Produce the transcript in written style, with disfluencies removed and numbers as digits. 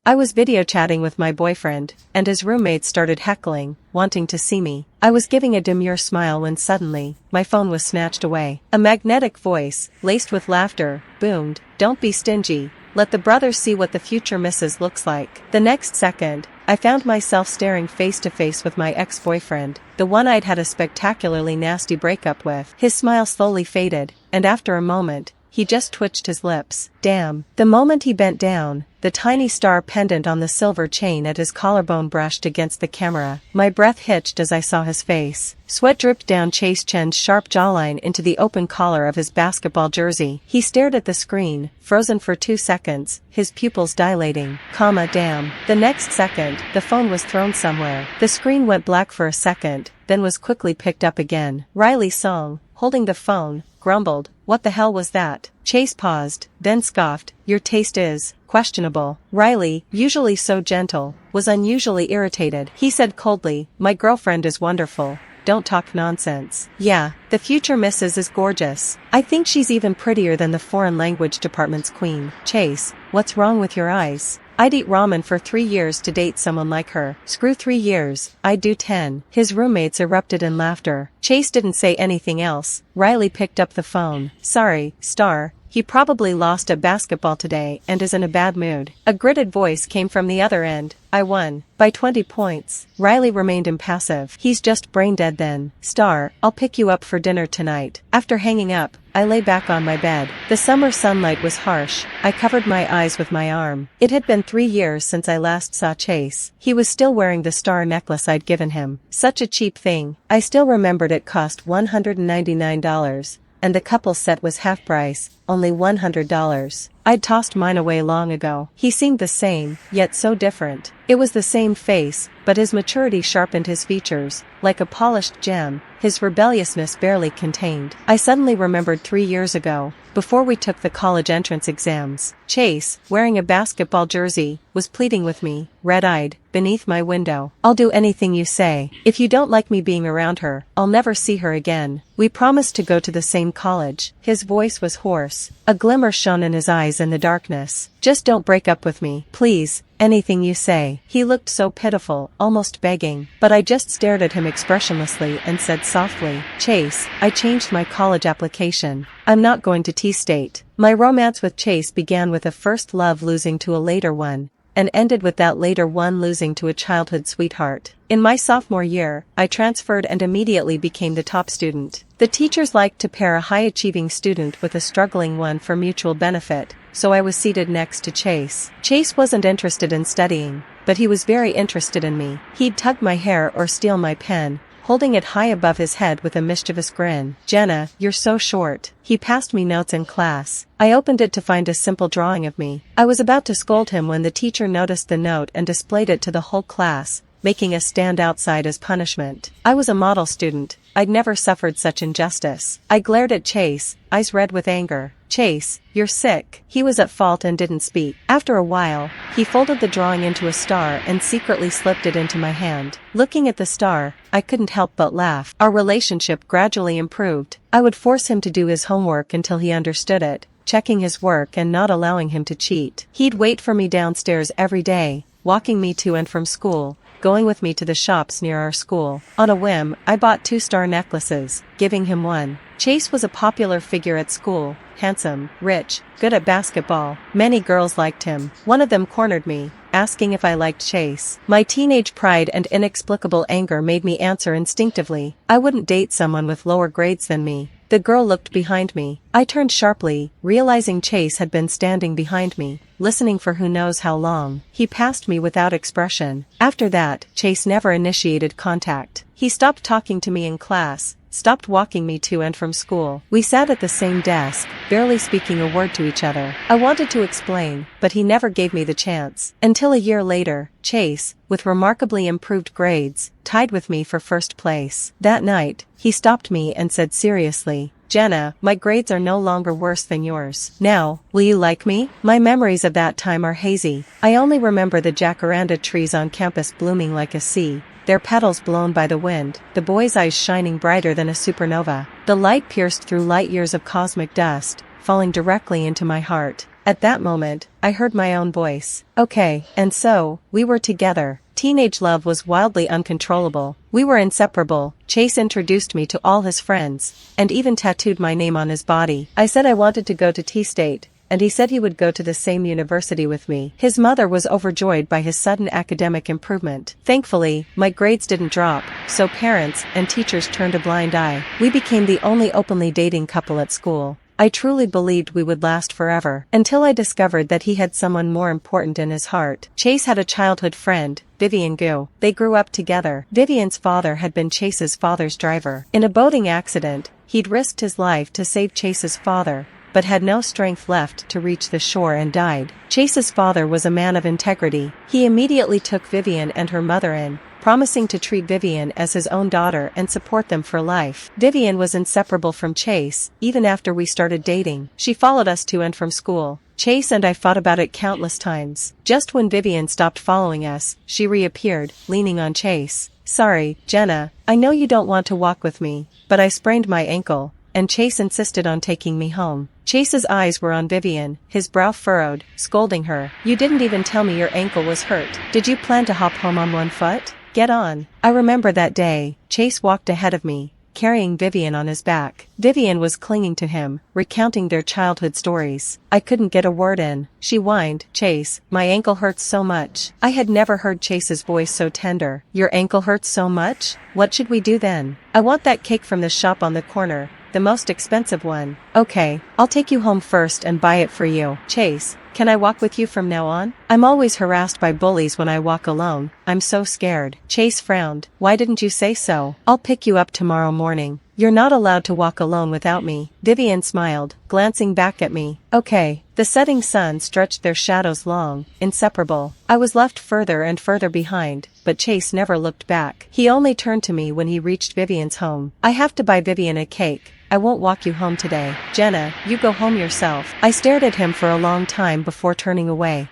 I was video chatting with my boyfriend, and his roommates started heckling, wanting to see me. I was giving a demure smile when suddenly, my phone was snatched away. A magnetic voice, laced with laughter, boomed, "Don't be stingy. Let the brothers see what the future missus looks like." The next second, I found myself staring face to face with my ex-boyfriend, the one I'd had a spectacularly nasty breakup with. His smile slowly faded, and after a moment, he just twitched his lips. Damn. The moment he bent down, the tiny star pendant on the silver chain at his collarbone brushed against the camera. My breath hitched as I saw his face. Sweat dripped down Chase Chen's sharp jawline into the open collar of his basketball jersey. He stared at the screen, frozen for 2 seconds, his pupils dilating. Damn. The next second, the phone was thrown somewhere. The screen went black for a second, then was quickly picked up again. Riley Song, holding the phone, grumbled, "What the hell was that?" Chase paused, then scoffed, "Your taste is questionable." Riley, usually so gentle, was unusually irritated. He said coldly, "My girlfriend is wonderful. Don't talk nonsense." "Yeah, the future missus is gorgeous. I think she's even prettier than the foreign language department's queen." "Chase, what's wrong with your eyes? I'd eat ramen for 3 years to date someone like her." "Screw 3 years, I'd do 10. His roommates erupted in laughter. Chase didn't say anything else. Riley picked up the phone. "Sorry, Star. He probably lost at basketball today and is in a bad mood." A gritted voice came from the other end. "I won. By 20 points. Riley remained impassive. "He's just brain dead then. Star, I'll pick you up for dinner tonight." After hanging up, I lay back on my bed. The summer sunlight was harsh. I covered my eyes with my arm. It had been 3 years since I last saw Chase. He was still wearing the star necklace I'd given him. Such a cheap thing. I still remembered it cost $199. And the couple set was half price, only $100. I'd tossed mine away long ago. He seemed the same, yet so different. It was the same face, but his maturity sharpened his features, like a polished gem, his rebelliousness barely contained. I suddenly remembered 3 years ago, before we took the college entrance exams. Chase, wearing a basketball jersey, was pleading with me, red-eyed, beneath my window. "I'll do anything you say. If you don't like me being around her, I'll never see her again. We promised to go to the same college." His voice was hoarse. A glimmer shone in his eyes in the darkness. "Just don't break up with me, please. Anything you say." He looked so pitiful, almost begging, but I just stared at him expressionlessly and said softly, "Chase, I changed my college application. I'm not going to T-State." My romance with Chase began with a first love losing to a later one, and ended with that later one losing to a childhood sweetheart. In my sophomore year, I transferred and immediately became the top student. The teachers liked to pair a high-achieving student with a struggling one for mutual benefit, so I was seated next to Chase. Chase wasn't interested in studying, but he was very interested in me. He'd tug my hair or steal my pen, holding it high above his head with a mischievous grin. "Jenna, you're so short." He passed me notes in class. I opened it to find a simple drawing of me. I was about to scold him when the teacher noticed the note and displayed it to the whole class, making us stand outside as punishment. I was a model student. I'd never suffered such injustice. I glared at Chase, eyes red with anger. "Chase, you're sick." He was at fault and didn't speak. After a while, he folded the drawing into a star and secretly slipped it into my hand. Looking at the star, I couldn't help but laugh. Our relationship gradually improved. I would force him to do his homework until he understood it, checking his work and not allowing him to cheat. He'd wait for me downstairs every day, walking me to and from school, going with me to the shops near our school. On a whim, I bought 2 star necklaces, giving him one. Chase was a popular figure at school, handsome, rich, good at basketball. Many girls liked him. One of them cornered me, asking if I liked Chase. My teenage pride and inexplicable anger made me answer instinctively, I wouldn't date someone with lower grades than me. The girl looked behind me. I turned sharply, realizing Chase had been standing behind me, listening for who knows how long. He passed me without expression. After that, Chase never initiated contact. He stopped talking to me in class, stopped walking me to and from school. We sat at the same desk, barely speaking a word to each other. I wanted to explain, but he never gave me the chance. Until a year later, Chase, with remarkably improved grades, tied with me for first place. That night, he stopped me and said seriously, "Jenna, my grades are no longer worse than yours. Now, will you like me?" My memories of that time are hazy. I only remember the jacaranda trees on campus blooming like a sea, their petals blown by the wind, the boy's eyes shining brighter than a supernova. The light pierced through light years of cosmic dust, falling directly into my heart. At that moment, I heard my own voice. Okay, and so, we were together. Teenage love was wildly uncontrollable. We were inseparable. Chase introduced me to all his friends, and even tattooed my name on his body. I said I wanted to go to T-State, and he said he would go to the same university with me. His mother was overjoyed by his sudden academic improvement. Thankfully, my grades didn't drop, so parents and teachers turned a blind eye. We became the only openly dating couple at school. I truly believed we would last forever, until I discovered that he had someone more important in his heart. Chase had a childhood friend, Vivian Gu. They grew up together. Vivian's father had been Chase's father's driver. In a boating accident, he'd risked his life to save Chase's father, but had no strength left to reach the shore and died. Chase's father was a man of integrity. He immediately took Vivian and her mother in, promising to treat Vivian as his own daughter and support them for life. Vivian was inseparable from Chase, even after we started dating. She followed us to and from school. Chase and I fought about it countless times. Just when Vivian stopped following us, she reappeared, leaning on Chase. Sorry, Jenna, I know you don't want to walk with me, but I sprained my ankle, and Chase insisted on taking me home. Chase's eyes were on Vivian, his brow furrowed, scolding her. You didn't even tell me your ankle was hurt. Did you plan to hop home on one foot? Get on. I remember that day. Chase walked ahead of me, carrying Vivian on his back. Vivian was clinging to him, recounting their childhood stories. I couldn't get a word in. She whined, Chase, my ankle hurts so much. I had never heard Chase's voice so tender. Your ankle hurts so much? What should we do then? I want that cake from the shop on the corner, the most expensive one. Okay, I'll take you home first and buy it for you. Chase, can I walk with you from now on? I'm always harassed by bullies when I walk alone. I'm so scared. Chase frowned. Why didn't you say so? I'll pick you up tomorrow morning. You're not allowed to walk alone without me. Vivian smiled, glancing back at me. Okay. The setting sun stretched their shadows long, inseparable. I was left further and further behind, but Chase never looked back. He only turned to me when he reached Vivian's home. I have to buy Vivian a cake. I won't walk you home today. Jenna, you go home yourself. I stared at him for a long time before turning away.